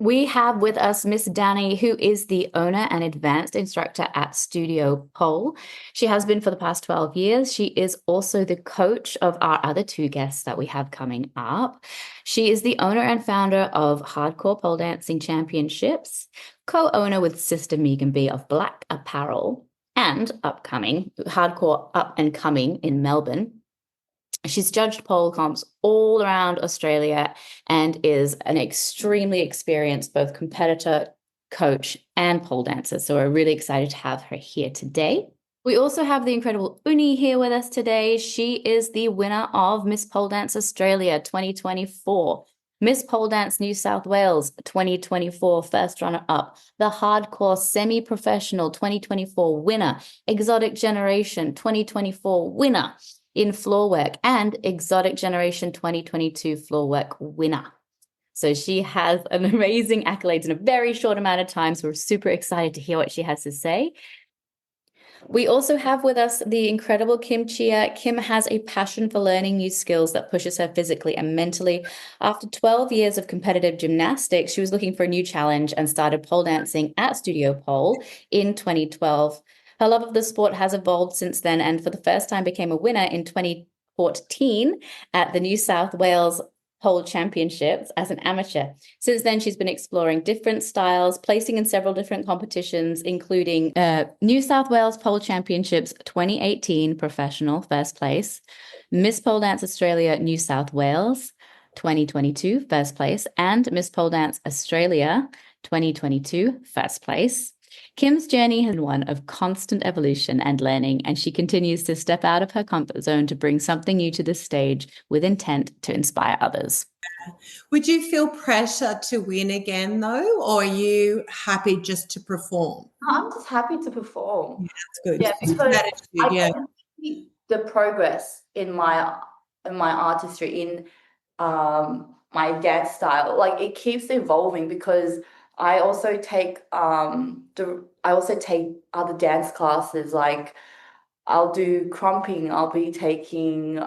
We have with us Miss Dani, who is the owner and advanced instructor at Studio Pole. She has been for the past 12 years. She is also the coach of our other two guests that we have coming up. She is the owner and founder of Hardcore Pole Dancing Championships, co-owner with sister Megan B of Blaq Apparel, and upcoming Hardcore Up and Coming in Melbourne. She's judged pole comps all around Australia and is an extremely experienced both competitor, coach, and pole dancer. So we're really excited to have her here today. We also have the incredible Unni here with us today. She is the winner of Miss Pole Dance Australia 2024, Miss Pole Dance New South Wales 2024 first runner-up, the Hardcore Semi-Professional 2024 winner, Exotic Generation 2024 winner in floor work, and Exotic Generation 2022 floor work winner. So she has an amazing accolades in a very short amount of time. So we're super excited to hear what she has to say. We also have with us the incredible Kym Chia. Kym has a passion for learning new skills that pushes her physically and mentally. After 12 years of competitive gymnastics, she was looking for a new challenge and started pole dancing at Studio Pole in 2012. Her love of the sport has evolved since then, and for the first time became a winner in 2014 at the New South Wales Pole Championships as an amateur. Since then, she's been exploring different styles, placing in several different competitions, including New South Wales Pole Championships 2018 professional first place, Miss Pole Dance Australia New South Wales 2022 first place, and Miss Pole Dance Australia 2022 first place. Kym's journey has been one of constant evolution and learning, and she continues to step out of her comfort zone to bring something new to the stage with intent to inspire others. Would you feel pressure to win again, though, or are you happy just to perform? I'm just happy to perform. Yeah, that's good. Yeah, because I can see the progress in my artistry, in my dance style. Like, it keeps evolving because I also take other dance classes. Like, I'll do crumping, I'll be taking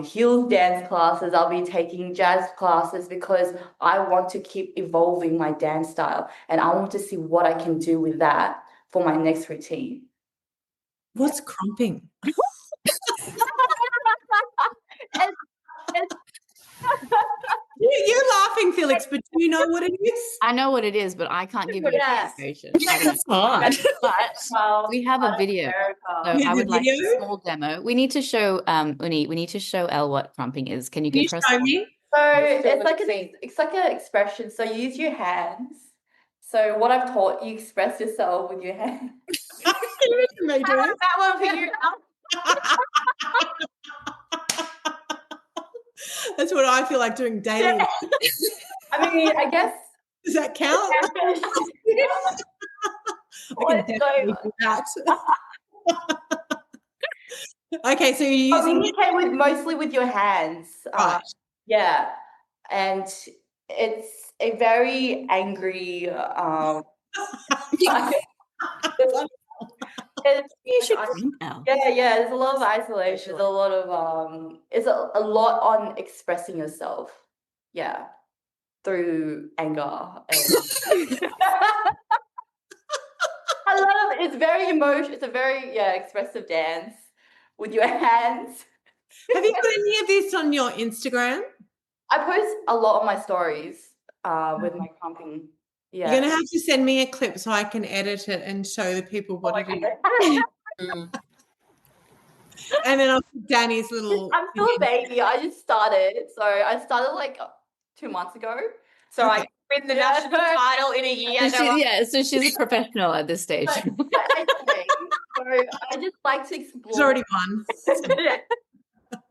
heels dance classes, I'll be taking jazz classes, because I want to keep evolving my dance style and I want to see what I can do with that for my next routine. What's crumping? You're laughing, Felix, but do you know what it is? I know what it is, but I can't give you information. That's hard. We have a video. So I would like a small demo. We need to show Unni, we need to show Elle what crumping is. Can you give her show me? So it's like an expression. So you use your hands. So what I've taught, you express yourself with your hands. That one for you. That's what I feel like doing daily. Yeah. I mean, I guess. Does that count? I can definitely do that. Okay, so you're using. Communicate mostly with your hands. Right. Yeah, and it's a very angry. You should crump now. Yeah. There's a lot of isolation. There's a lot of It's a lot on expressing yourself. Yeah, through anger. And a lot of it's very emotional. It's a very expressive dance with your hands. Have you got any of this on your Instagram? I post a lot on my stories with my crumping. Yeah. You're going to have to send me a clip so I can edit it and show the people what it is. And then I'll put Dani's little. I'm still a baby. I just started. So I started like 2 months ago. So I win the national title in a year. So she's a professional at this stage. So I just like to explore. She's already won.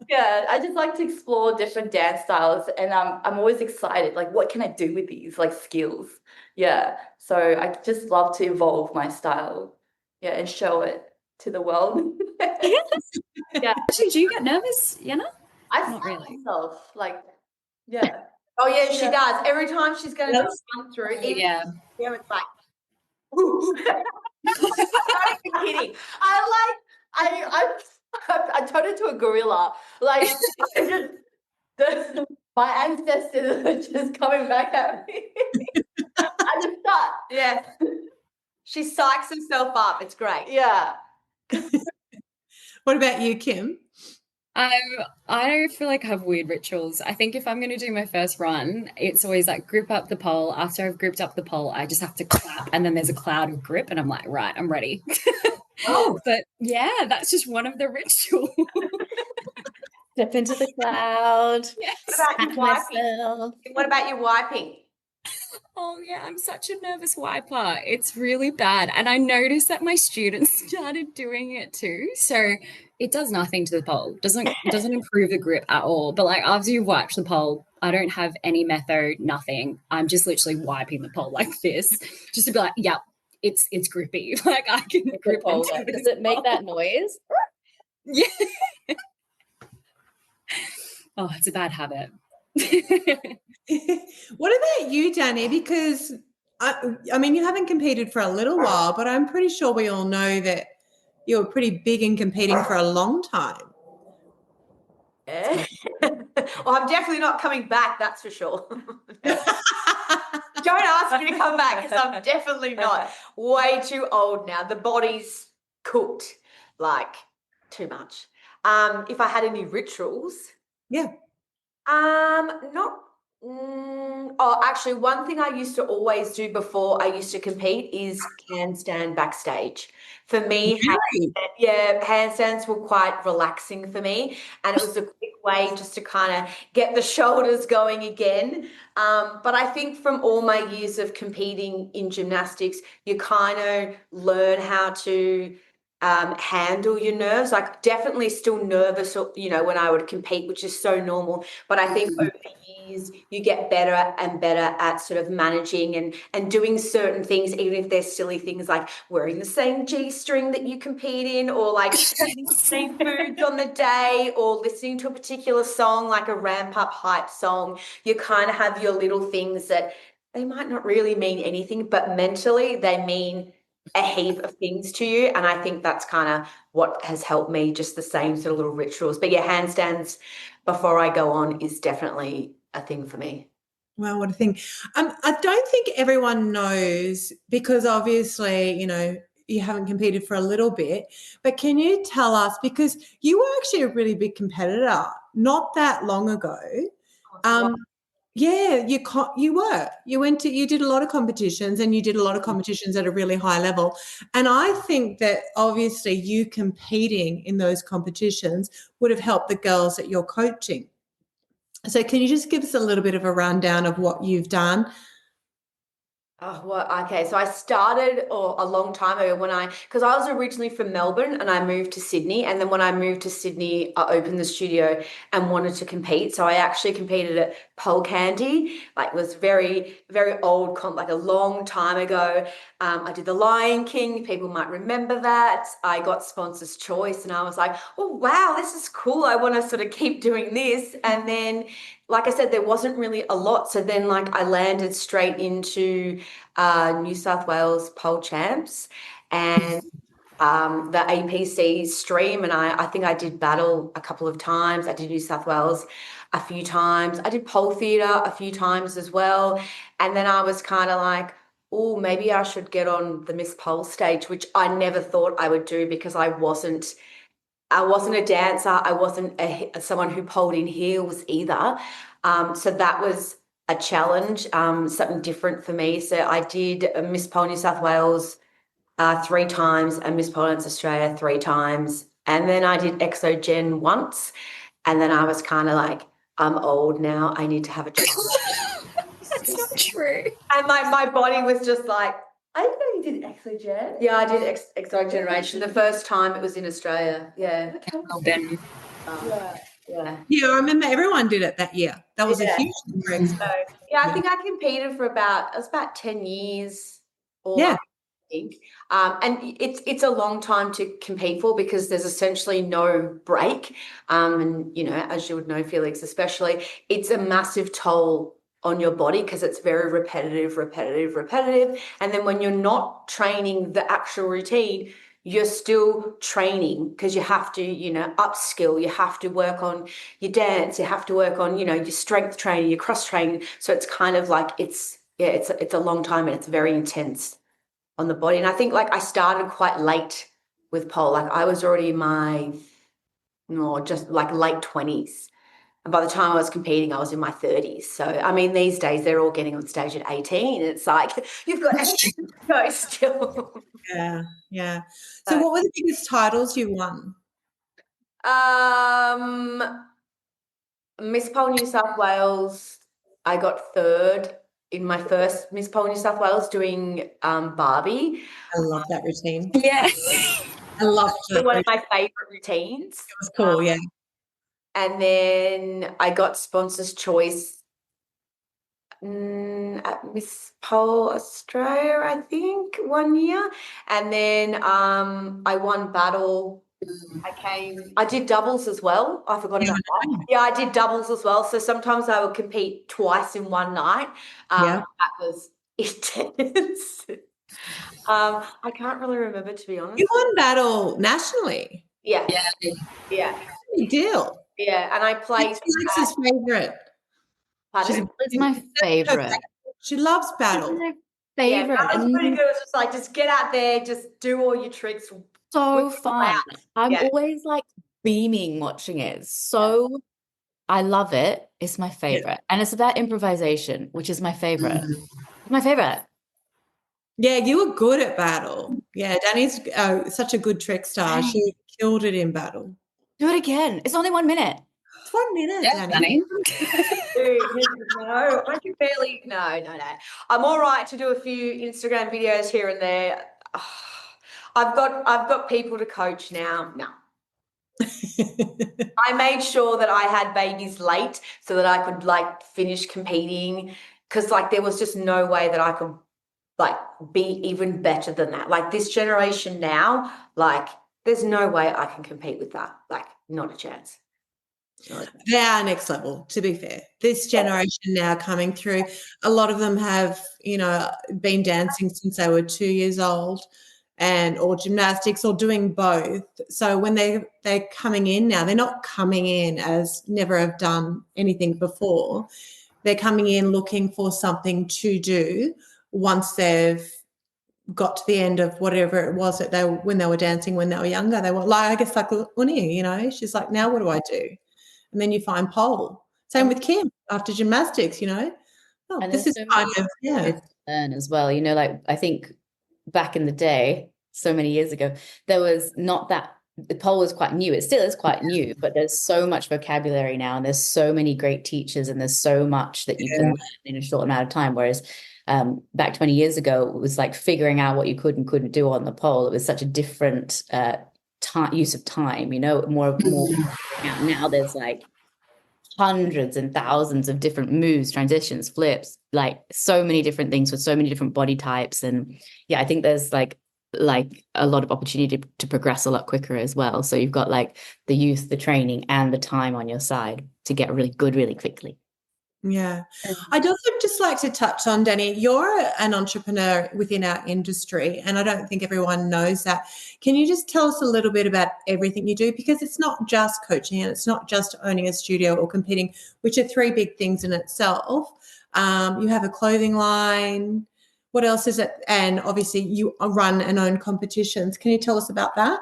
Yeah, I just like to explore different dance styles, and I'm always excited. Like, what can I do with these skills? Yeah, so I just love to evolve my style, and show it to the world. Yeah. Actually, do you get nervous, Yenna? Not really. Myself, yeah. Oh yeah, she does. Every time she's going to run through, it's like. I'm not even kidding. I turned into a gorilla. Like, my ancestors are just coming back at me. Yeah. She psychs herself up. It's great. Yeah. What about you, Kim? I feel like I have weird rituals. I think if I'm going to do my first run, it's always like grip up the pole. After I've gripped up the pole, I just have to clap, and then there's a cloud of grip, and I'm like, right, I'm ready. Oh, But yeah, that's just one of the rituals. Step into the cloud. Yes. What about Pat you wiping? myself. What about you wiping? Oh yeah, I'm such a nervous wiper. It's really bad. And I noticed that my students started doing it too. So it does nothing to the pole. Doesn't improve the grip at all. But like after you've wiped the pole, I don't have any method, nothing. I'm just literally wiping the pole like this. Just to be like, yep, it's grippy. Like I can grip Pole, onto does this it make pole. that noise? Yeah. Oh, it's a bad habit. What about you, Dani? Because I mean, you haven't competed for a little while, but I'm pretty sure we all know that you were pretty big in competing for a long time. Yeah. Well, I'm definitely not coming back, that's for sure. Don't ask me to come back because I'm definitely not. Way too old now. The body's cooked, like too much. If I had any rituals, Yeah. not. Oh, actually, one thing I used to always do before I used to compete is handstand backstage. For me, Really? handstands were quite relaxing for me, and it was a quick way just to kind of get the shoulders going again. But I think from all my years of competing in gymnastics, you kind of learn how to handle your nerves. Like definitely still nervous, when I would compete, which is so normal. But I think over the years you get better and better at sort of managing and doing certain things, even if they're silly things like wearing the same G-string that you compete in, or like eating the same foods on the day, or listening to a particular song like a ramp up hype song. You kind of have your little things that they might not really mean anything, but mentally they mean a heap of things to you. And I think that's kind of what has helped me, just the same sort of little rituals. But yeah, handstands before I go on is definitely a thing for me. Wow, what a thing. I don't think everyone knows, because obviously, you haven't competed for a little bit, but can you tell us, because you were actually a really big competitor not that long ago. Yeah, you did a lot of competitions, and you did a lot of competitions at a really high level. And I think that obviously you competing in those competitions would have helped the girls that you're coaching. So can you just give us a little bit of a rundown of what you've done? Oh, well, okay. So I started a long time ago because I was originally from Melbourne and I moved to Sydney. And then when I moved to Sydney, I opened the studio and wanted to compete. So I actually competed at Pole Candy, like it was very, very old comp, like a long time ago. I did the Lion King. People might remember that. I got Sponsor's Choice and I was like, oh, wow, this is cool. I want to sort of keep doing this. And then, like I said, there wasn't really a lot. So then I landed straight into New South Wales Pole Champs and the APC stream. And I think I did battle a couple of times. I did New South Wales a few times. I did pole theatre a few times as well. And then I was kind of like, oh, maybe I should get on the Miss Pole stage, which I never thought I would do because I wasn't a dancer. I wasn't someone who poled in heels either. So that was a challenge, something different for me. So I did Miss Pole New South Wales 3 times and Miss Pole Australia 3 times. And then I did Exogen once. And then I was kind of like, I'm old now. I need to have a child. That's not true. And my body was just like, I didn't know you did Exogen. Yeah, I did Exogeneration. The first time it was in Australia. Yeah. Melbourne. Yeah. Yeah, I remember everyone did it that year. That was a huge thing. So, I think I competed for about 10 years. Yeah. I think. And it's a long time to compete for because there's essentially no break. And, as you would know, Felix, especially, it's a massive toll on your body because it's very repetitive. And then when you're not training the actual routine, you're still training because you have to, upskill, you have to work on your dance, you have to work on, your strength training, your cross training. So it's kind of like it's yeah, it's a long time and it's very intense on the body. And I think like I started quite late with pole. Like I was already in my just like late 20s. And by the time I was competing, I was in my 30s. So, I mean, these days they're all getting on stage at 18. It's like you've got ages to go still. Yeah, yeah. So what were the biggest titles you won? Miss Pole New South Wales, I got third in my first Miss Pole New South Wales doing Barbie. I love that routine. Yeah. I love it. One of my favourite routines. It was cool, yeah. And then I got Sponsors Choice at Miss Pole Australia, I think, one year. And then I won Battle. I did doubles as well. I forgot about that. Yeah, I did doubles as well. So sometimes I would compete twice in one night. Yeah. That was intense. I can't really remember, to be honest. You won Battle nationally. Yeah. Yeah. Big deal. Yeah. And I placed. Alex's favourite. Pardon? It's my favorite. She loves Battle. My favorite. Yeah, that was pretty good. It's just like, just get out there, just do all your tricks. So Whip fun. out. I'm Yeah. always like beaming watching it. So I love it. It's my favorite. And it's about improvisation, which is my favorite. My favorite. Yeah, you were good at Battle. Yeah, Dani's such a good trickster. She killed it in Battle. Do it again. It's only 1 minute. It's 1 minute, Yeah, Dani. Dude, no, I can barely. No. I'm all right to do a few Instagram videos here and there. I've got people to coach now. No. I made sure that I had babies late so that I could like finish competing, because like there was just no way that I could like be even better than that. Like this generation now, like there's no way I can compete with that. Like not a chance. They are next level, to be fair. This generation now coming through, a lot of them have, been dancing since they were 2 years old or gymnastics or doing both. So when they're coming in now, they're not coming in as never have done anything before. They're coming in looking for something to do once they've got to the end of whatever it was that when they were dancing when they were younger. They were like, I guess like Unni, she's like, now what do I do? And then you find pole. Same with Kim after gymnastics, And this is kind of, to learn as well. Like I think back in the day, so many years ago, there was not that, the pole was quite new. It still is quite new, but there's so much vocabulary now and there's so many great teachers and there's so much that you can learn in a short amount of time. Whereas back 20 years ago, it was like figuring out what you could and couldn't do on the pole. It was such a different use of time, more now there's like hundreds and thousands of different moves, transitions, flips, like so many different things with so many different body types. And yeah, I think there's like a lot of opportunity to progress a lot quicker as well. So you've got like the youth, the training and the time on your side to get really good really quickly. Yeah. I'd also just like to touch on, Dani, you're an entrepreneur within our industry, and I don't think everyone knows that. Can you just tell us a little bit about everything you do? Because it's not just coaching and it's not just owning a studio or competing, which are three big things in itself. You have a clothing line. What else is it? And obviously you run and own competitions. Can you tell us about that?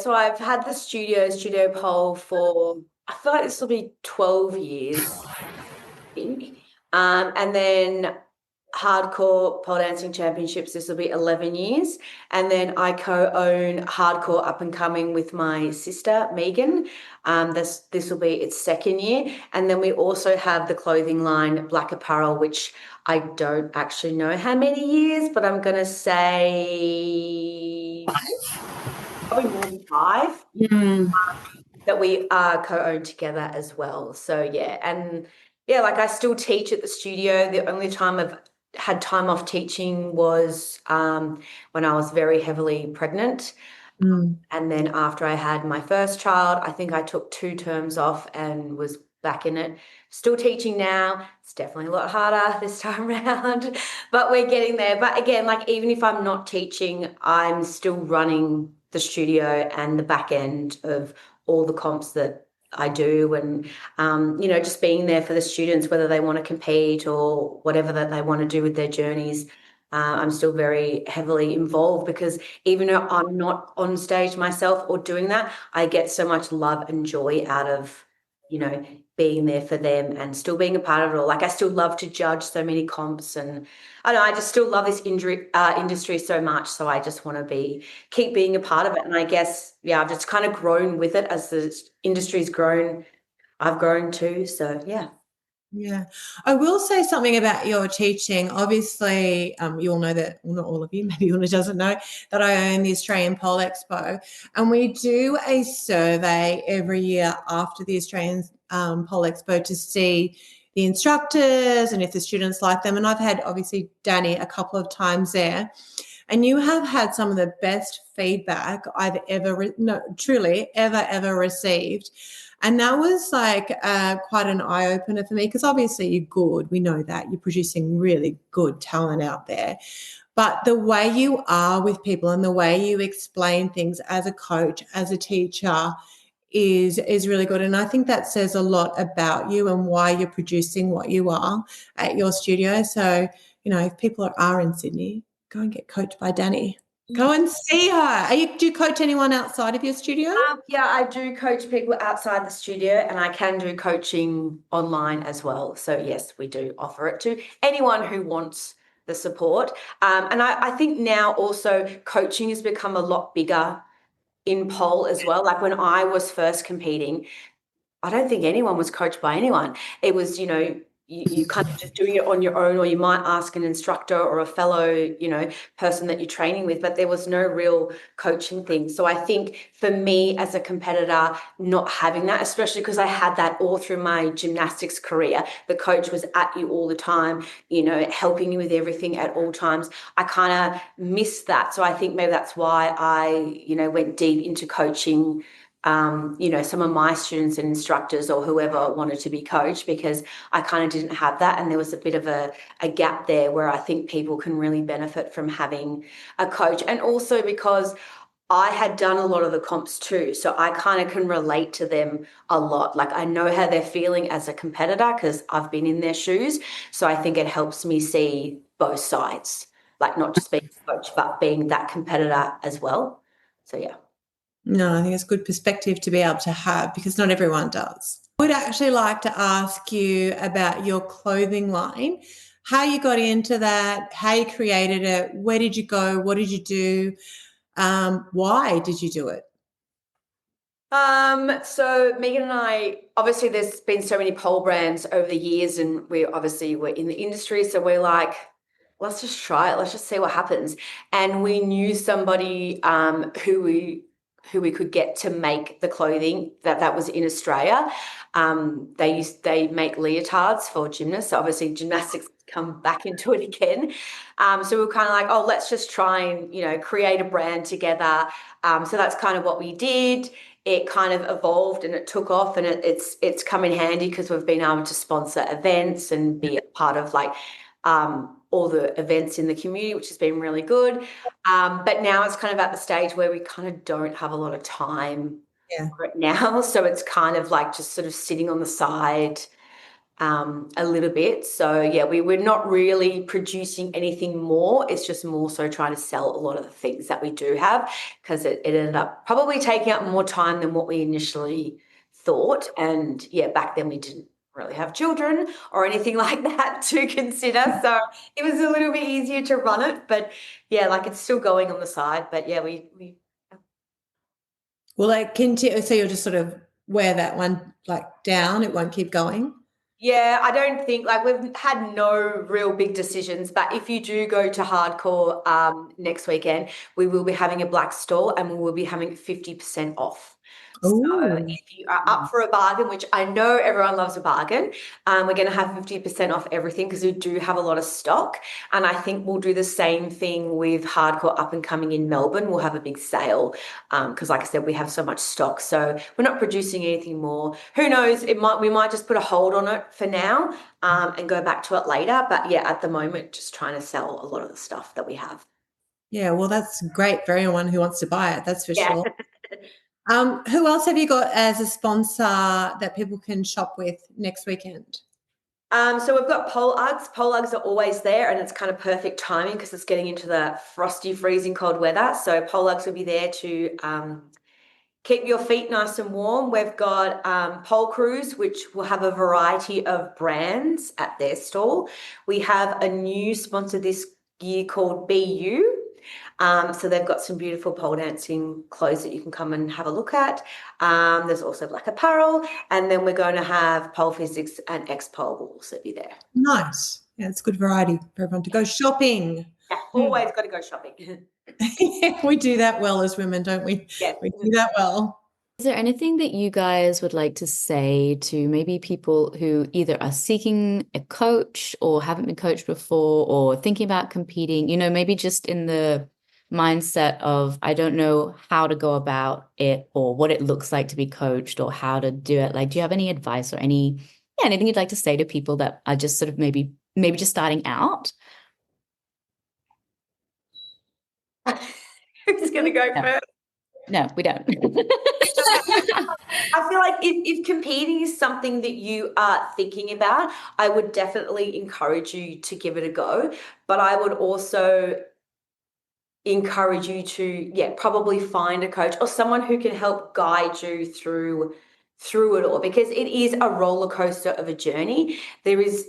So I've had the studio pole for, I feel like this will be 12 years. And then hardcore pole dancing championships, this will be 11 years. And then I co-own hardcore up and coming with my sister, Megan. This will be its second year. And then we also have the clothing line, Blaq Apparel, which I don't actually know how many years, but I'm going to say probably more than 5. That we co-own together as well. So yeah, and yeah, like I still teach at the studio. The only time I've had time off teaching was when I was very heavily pregnant. And then after I had my first child, I think I took 2 terms off and was back in it. Still teaching now. It's definitely a lot harder this time around, but we're getting there. But again, like even if I'm not teaching, I'm still running the studio and the back end of all the comps that I do, and just being there for the students, whether they want to compete or whatever that they want to do with their journeys. I'm still very heavily involved because even though I'm not on stage myself or doing that, I get so much love and joy out of, being there for them and still being a part of it all. Like I still love to judge so many comps, and I don't know, I just still love this industry so much. So I just want to keep being a part of it. And I guess, yeah, I've just kind of grown with it as the industry's grown. I've grown too. So yeah. Yeah. I will say something about your teaching. Obviously, you all know that, well, not all of you, maybe Unni doesn't know, that I own the Australian Pole Expo. And we do a survey every year after the Australian Pole Expo to see the instructors and if the students like them. And I've had, obviously, Dani a couple of times there. And you have had some of the best feedback I've truly ever received. And that was like quite an eye opener for me because obviously you're good. We know that you're producing really good talent out there. But the way you are with people and the way you explain things as a coach, as a teacher is really good. And I think that says a lot about you and why you're producing what you are at your studio. So, if people are in Sydney, go and get coached by Dani. Go and see her. Do you coach anyone outside of your studio? Yeah, I do coach people outside the studio, and I can do coaching online as well. So yes, we do offer it to anyone who wants the support. And I think now also coaching has become a lot bigger in pole as well. Like when I was first competing, I don't think anyone was coached by anyone. It was, you kind of just doing it on your own, or you might ask an instructor or a fellow, person that you're training with, but there was no real coaching thing. So I think for me as a competitor, not having that, especially because I had that all through my gymnastics career, the coach was at you all the time, helping you with everything at all times. I kind of missed that. So I think maybe that's why I, went deep into coaching some of my students and instructors or whoever wanted to be coached, because I kind of didn't have that. And there was a bit of a gap there where I think people can really benefit from having a coach. And also because I had done a lot of the comps too. So I kind of can relate to them a lot. Like I know how they're feeling as a competitor because I've been in their shoes. So I think it helps me see both sides, like not just being a coach, but being that competitor as well. So yeah. No, I think it's good perspective to be able to have because not everyone does. I would actually like to ask you about your clothing line, how you got into that, how you created it, where did you go, what did you do, why did you do it? So Megan and I, obviously there's been so many pole brands over the years, and we're in the industry. So we're like, let's just try it. Let's just see what happens. And we knew somebody who we could get to make the clothing that was in Australia. They make leotards for gymnasts. So obviously gymnastics come back into it again. So we were kind of like, oh, let's just try and, create a brand together. So that's kind of what we did. It kind of evolved and it took off, and it's come in handy because we've been able to sponsor events and be a part of all the events in the community, which has been really good. But now it's kind of at the stage where we kind of don't have a lot of time for it now. So it's kind of like just sort of sitting on the side a little bit. So yeah, we're not really producing anything more. It's just more so trying to sell a lot of the things that we do have, because it ended up probably taking up more time than what we initially thought. And yeah, back then we didn't really have children or anything like that to consider. So it was a little bit easier to run it. But yeah, like it's still going on the side. But yeah, we Will it continue? So you'll just sort of wear that one like down, it won't keep going? Yeah, I don't think we've had no real big decisions, but if you do go to Hardcore next weekend, we will be having a Blaq store and we will be having 50% off. So if you are up for a bargain, which I know everyone loves a bargain, we're going to have 50% off everything because we do have a lot of stock. And I think we'll do the same thing with Hardcore up and coming in Melbourne. We'll have a big sale because, like I said, we have so much stock. So we're not producing anything more. Who knows? We might just put a hold on it for now and go back to it later. But yeah, at the moment, just trying to sell a lot of the stuff that we have. Yeah, well, that's great for anyone who wants to buy it. That's for sure. Who else have you got as a sponsor that people can shop with next weekend? So we've got pole Uggs. Pole Uggs are always there, and it's kind of perfect timing because it's getting into the frosty, freezing cold weather. So pole Uggs will be there to keep your feet nice and warm. We've got Pole Cruise, which will have a variety of brands at their stall. We have a new sponsor this year called BU. So they've got some beautiful pole dancing clothes that you can come and have a look at. There's also Blaq apparel, and then we're going to have Pole Physics and X Pole will also be there. Nice. Yeah, it's good variety for everyone to go shopping. Yeah, always got to go shopping. We do that well as women, don't we? Yeah. We do that well. Is there anything that you guys would like to say to maybe people who either are seeking a coach or haven't been coached before or thinking about competing, maybe just in the mindset of, I don't know how to go about it or what it looks like to be coached or how to do it? Like, do you have any advice or anything you'd like to say to people that are just sort of maybe just starting out? Who's going to go first? No, we don't. I feel like if competing is something that you are thinking about, I would definitely encourage you to give it a go. But I would also encourage you to, probably find a coach or someone who can help guide you through it all, because it is a roller coaster of a journey. There is,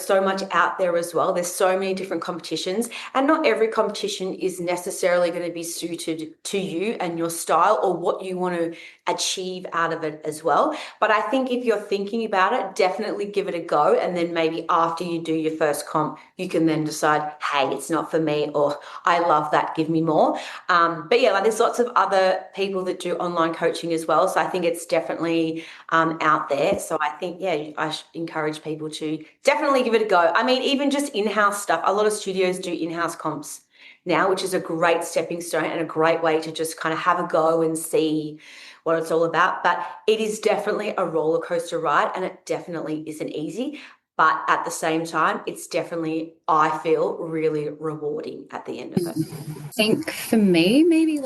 so much out there as well. There's so many different competitions, and not every competition is necessarily going to be suited to you and your style or what you want to achieve out of it as well. But I think if you're thinking about it, definitely give it a go, and then maybe after you do your first comp, you can then decide, hey, it's not for me, or I love that, give me more. But yeah, there's lots of other people that do online coaching as well, so I think it's definitely out there. So I think, I encourage people to definitely give it a go. I mean, even just in-house stuff, a lot of studios do in-house comps now, which is a great stepping stone and a great way to just kind of have a go and see what it's all about. But it is definitely a roller coaster ride, and it definitely isn't easy. But at the same time, it's definitely, I feel, really rewarding at the end of it. I think for me, maybe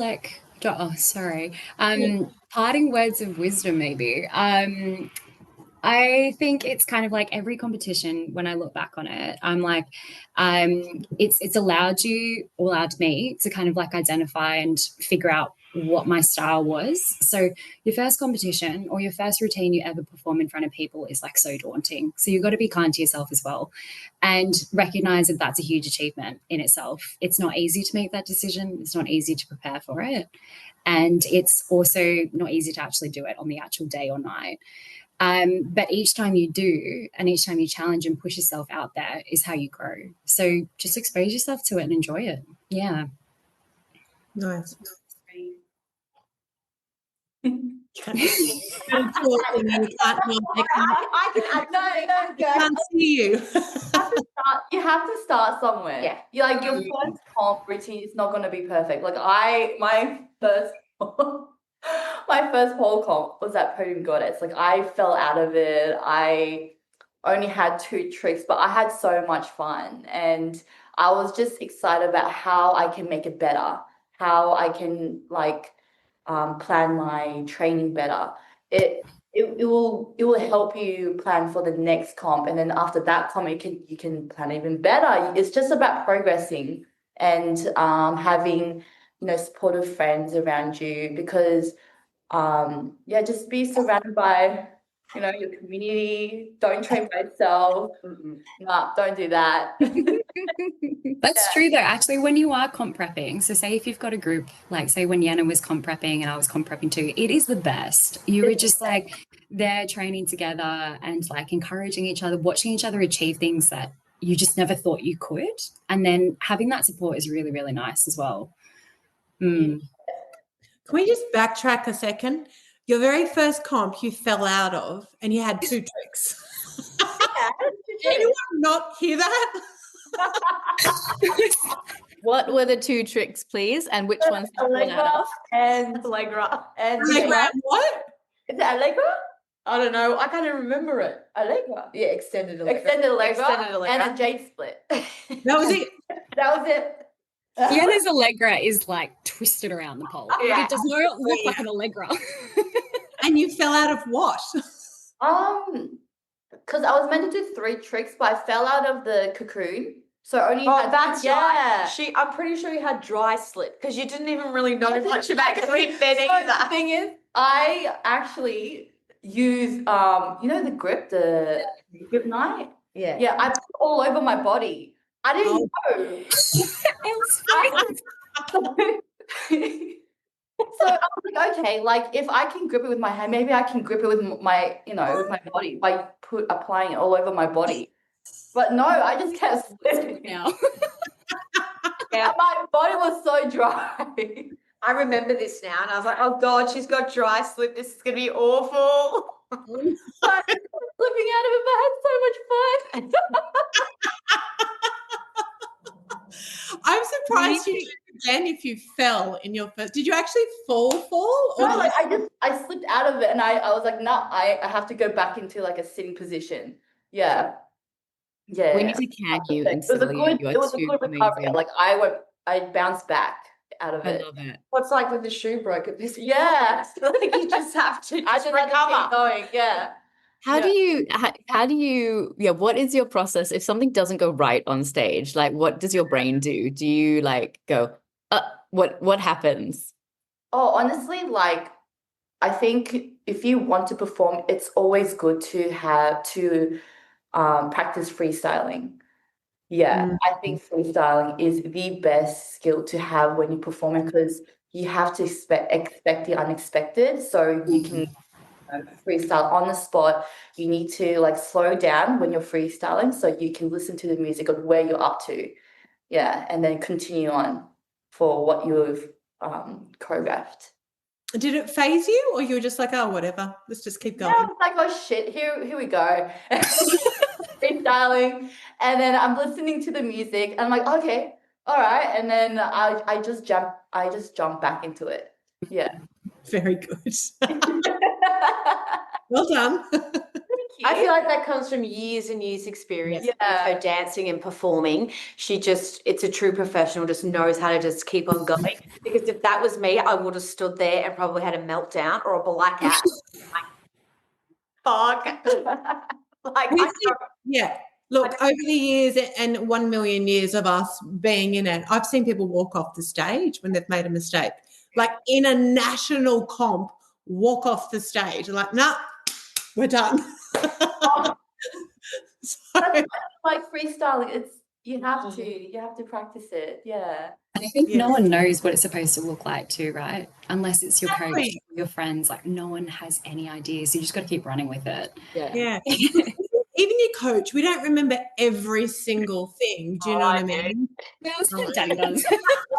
parting words of wisdom, maybe. I think it's kind of like every competition, when I look back on it, I'm like, it's allowed me to kind of like identify and figure out what my style was. So your first competition or your first routine you ever perform in front of people is like so daunting. So you've got to be kind to yourself as well and recognize that that's a huge achievement in itself. It's not easy to make that decision. It's not easy to prepare for it. And it's also not easy to actually do it on the actual day or night. But each time you do, and each time you challenge and push yourself out there is how you grow. So just expose yourself to it and enjoy it. Yeah. Nice. I can't see you. You have to start somewhere. Yeah. You're like, your first comp routine is not going to be perfect. Like my first pole comp was at Podium Goddess. Like, I fell out of it. I only had 2 tricks, but I had so much fun, and I was just excited about how I can make it better, how I can plan my training better. It will help you plan for the next comp, and then after that comp you can plan even better. It's just about progressing and having supportive friends around you, because just be surrounded by your community. Don't train by yourself. Nah, don't do that. That's true though. Actually, when you are comp prepping, so say if you've got a group, like say when Yana was comp prepping and I was comp prepping too, it is the best. You were just like there training together and like encouraging each other, watching each other achieve things that you just never thought you could. And then having that support is really, really nice as well. Can we just backtrack a second? Your very first comp you fell out of and you had 2 tricks. Did anyone not hear that? What were the 2 tricks, please? And which ones did you fall out of? And Allegra. And what? Is it Allegra? I don't know. I can't even remember it. Allegra. Yeah, extended Allegra. Extended Allegra. And a Jade split. That was it. That was it. Vienna's Allegra is like twisted around the pole. Like, Yeah. it does not look Yeah. like an Allegra. And you fell out of what? Because I was meant to do 3 tricks, but I fell out of the cocoon. So I only had That's yeah. right. I'm pretty sure you had dry slip because you didn't even really know much about sleep then So either. the thing is, I actually use the grip knight. Yeah. Yeah, I put it all over my body. I didn't know. So I was like, okay, like if I can grip it with my hand, maybe I can grip it with my, with my body by applying it all over my body. But no, I just kept slipping. Now. Yeah, my body was so dry. I remember this now, and I was like, oh God, she's got dry slip. This is going to be awful. But slipping out of it, but I had so much fun. I'm surprised you did it again if you fell in your first. Did you actually fall? Or No, like I slipped out of it, and I was like, no, I have to go back into like a sitting position. Yeah. Yeah. We need to can you It and was a Celia. good, You are it was a too good recovery. amazing. Like I bounced back out of I it. love it. What's like when the shoe broke at this? Yeah. Like you just have to I just had to recover. keep going. Yeah. How do you, what is your process if something doesn't go right on stage? Like, what does your brain do? Do you like go, what happens? Oh, honestly, like I think if you want to perform, it's always good to have to practice freestyling. Yeah, I think freestyling is the best skill to have when you're performing because you have to expect the unexpected. So you can freestyle on the spot. You need to like slow down when you're freestyling so you can listen to the music of where you're up to. Yeah, and then continue on for what you've choreographed. did it phase you, or you were just like, oh, whatever, let's just keep going? Yeah, I was like, oh shit, here we go. Freestyling. And then I'm listening to the music and I'm like, okay, all right. And then I just jump back into it. Yeah. Very good. Well done. I feel like that comes from years and years experience with her dancing and performing. It's a true professional, just knows how to just keep on going. Because if that was me, I would have stood there and probably had a meltdown or a blackout. Fuck. Like, Yeah. Look, over the years and 1 million years of us being in it, I've seen people walk off the stage when they've made a mistake. Like in a national comp, walk off the stage. Like, nah, we're done. So, like freestyling, you have to practice it. Yeah. And I think Yeah. no one knows what it's supposed to look like too, right? Unless it's your coach Exactly. or your friends. Like no one has any ideas. You just got to keep running with it. yeah. Even your coach, we don't remember every single thing. Do you know what I mean? Yeah, that's what Daddy does.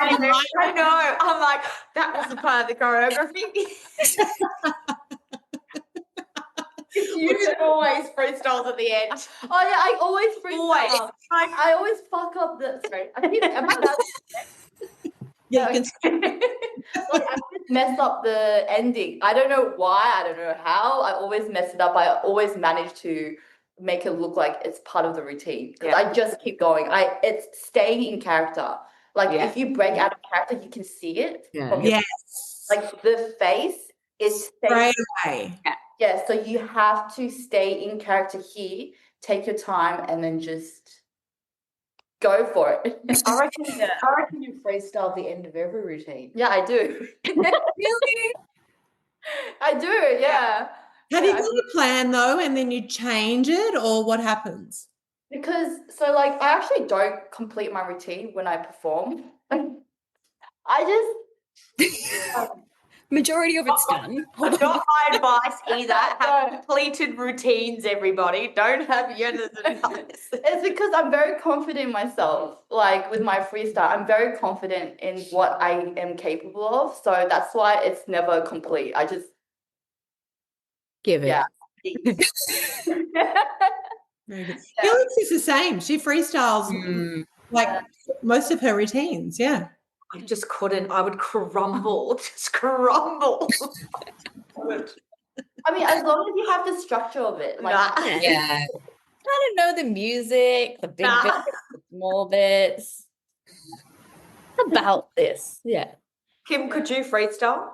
I know. I'm like, that was a part of the choreography. You always freestyles at the end. Oh yeah, I always freestyle. Always. I always fuck up the. Sorry, am I allowed? Yeah, you can. Like, I just mess up the ending. I don't know why. I don't know how. I always mess it up. I always manage to make it look like it's part of the routine because I just keep going. It's staying in character. Like if you break out of character, you can see it. From your, like the face is Straight away. Yeah, so you have to stay in character here, take your time, and then just go for it. I reckon you freestyle the end of every routine. Yeah, I do. Really? I do, yeah. Have you got a plan though, and then you change it, or what happens? Because I actually don't complete my routine when I perform. I just Majority of it's done. Not my advice either. Have completed routines, everybody. Don't have Yenna's advice. It's because I'm very confident in myself. Like with my freestyle, I'm very confident in what I am capable of. So that's why it's never complete. I just Give it. Yeah. Very good. Felix is the same. She freestyles like most of her routines. Yeah. I just couldn't. I would crumble. Just crumble. I mean, as long as you have the structure of it. Like, Yeah. I don't know the music, the big bits, the small bits. about this. Yeah. Kim, could you freestyle?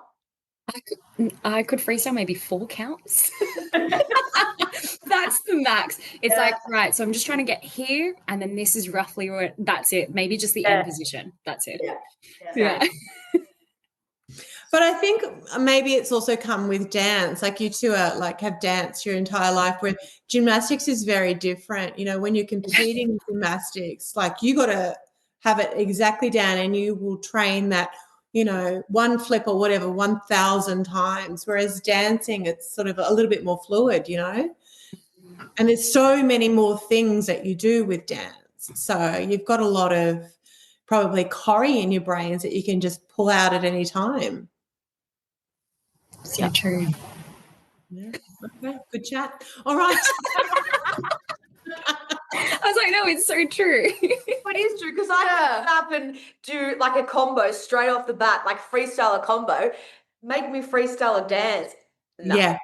I could freestyle maybe 4 counts. That's the max. It's like, right, so I'm just trying to get here, and then this is roughly where that's it. Maybe just the end position. That's it. Yeah. But I think maybe it's also come with dance. Like you two are like have danced your entire life, where gymnastics is very different. You know, when you're competing in gymnastics, like you got to have it exactly down, and you will train that, you know, one flip or whatever 1,000 times. Whereas dancing, it's sort of a little bit more fluid, you know. And there's so many more things that you do with dance. So you've got a lot of probably choreo in your brains that you can just pull out at any time. So true. Yeah. Okay. Good chat. All right. I was like, no, it's so true. It is true, because I can get up and do like a combo straight off the bat, like freestyle a combo. Make me freestyle a dance. No. Yeah.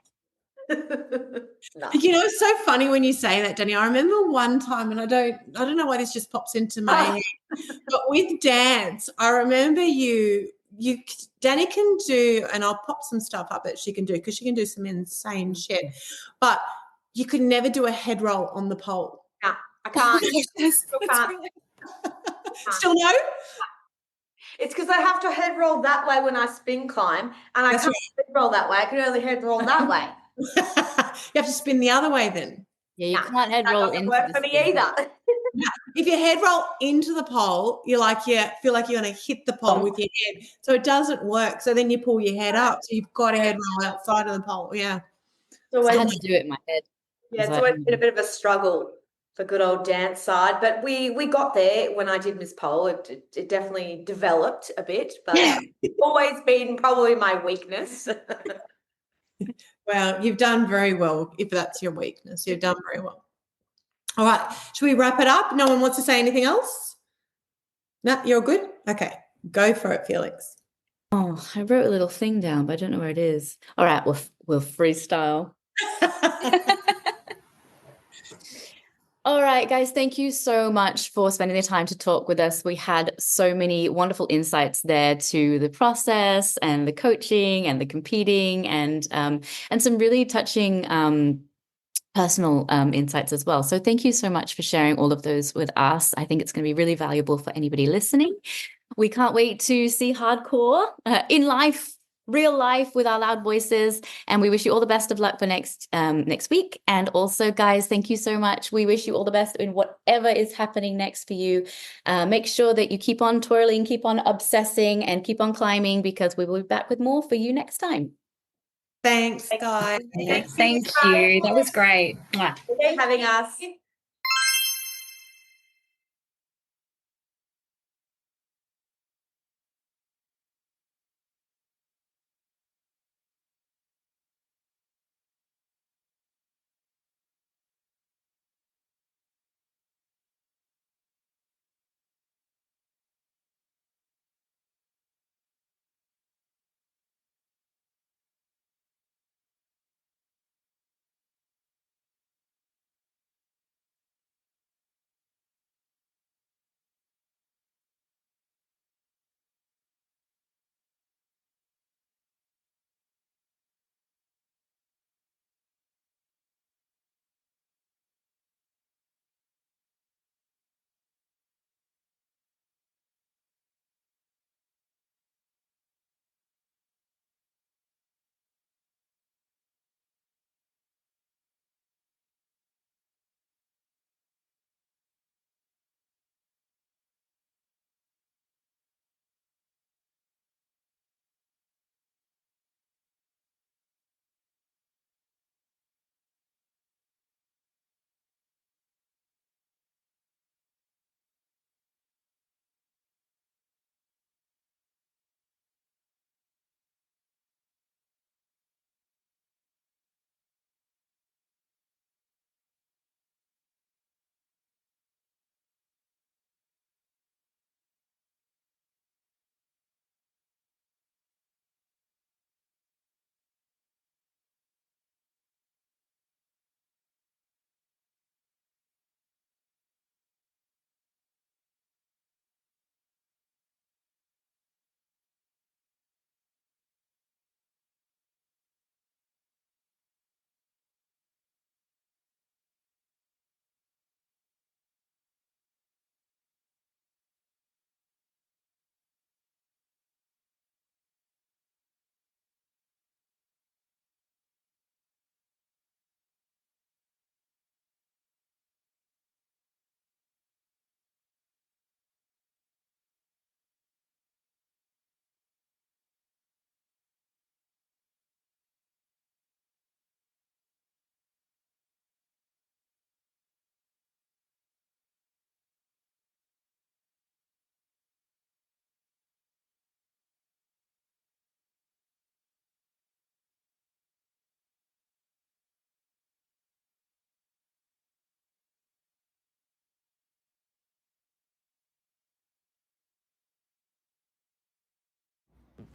No. You know, it's so funny when you say that, Dani. I remember one time, and I don't know why this just pops into my head, but with dance, I remember Dani can do, and I'll pop some stuff up that she can do because she can do some insane shit, but you could never do a head roll on the pole. No, I can't. Yes, Still that's can't. right. Still no? It's because I have to head roll that way when I spin climb, and I That's can't head roll that way. I can only head roll that way. You have to spin the other way then. Yeah, you No, can't head that roll doesn't into work the for me spin. either. If you head roll into the pole, feel like you're going to hit the pole with your head. So it doesn't work. So then you pull your head up. So you've got to head roll outside of the pole. Yeah. So I had to do it in my head. yeah, it's Like, always been a bit of a struggle for good old dance side, but we got there when I did Miss Pole. It definitely developed a bit, but it's always been probably my weakness. Well, you've done very well if that's your weakness. You've done very well. All right. Should we wrap it up? No one wants to say anything else? No, you're good? Okay. Go for it, Felix. Oh, I wrote a little thing down, but I don't know where it is. All right, we'll freestyle. All right, guys, thank you so much for spending the time to talk with us. We had so many wonderful insights there to the process and the coaching and the competing and some really touching personal insights as well. So thank you so much for sharing all of those with us. I think it's going to be really valuable for anybody listening. We can't wait to see hardcore in life, real life with our loud voices. And we wish you all the best of luck for next week. And also, guys, thank you so much. We wish you all the best in whatever is happening next for you. Make sure that you keep on twirling, keep on obsessing, and keep on climbing, because we will be back with more for you next time. Thanks, guys. Thank you. That was great. Thanks for having us.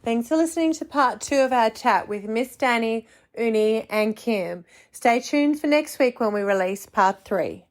Thanks for listening to part 2 of our chat with Miss Dani, Unni and Kim. Stay tuned for next week when we release part 3.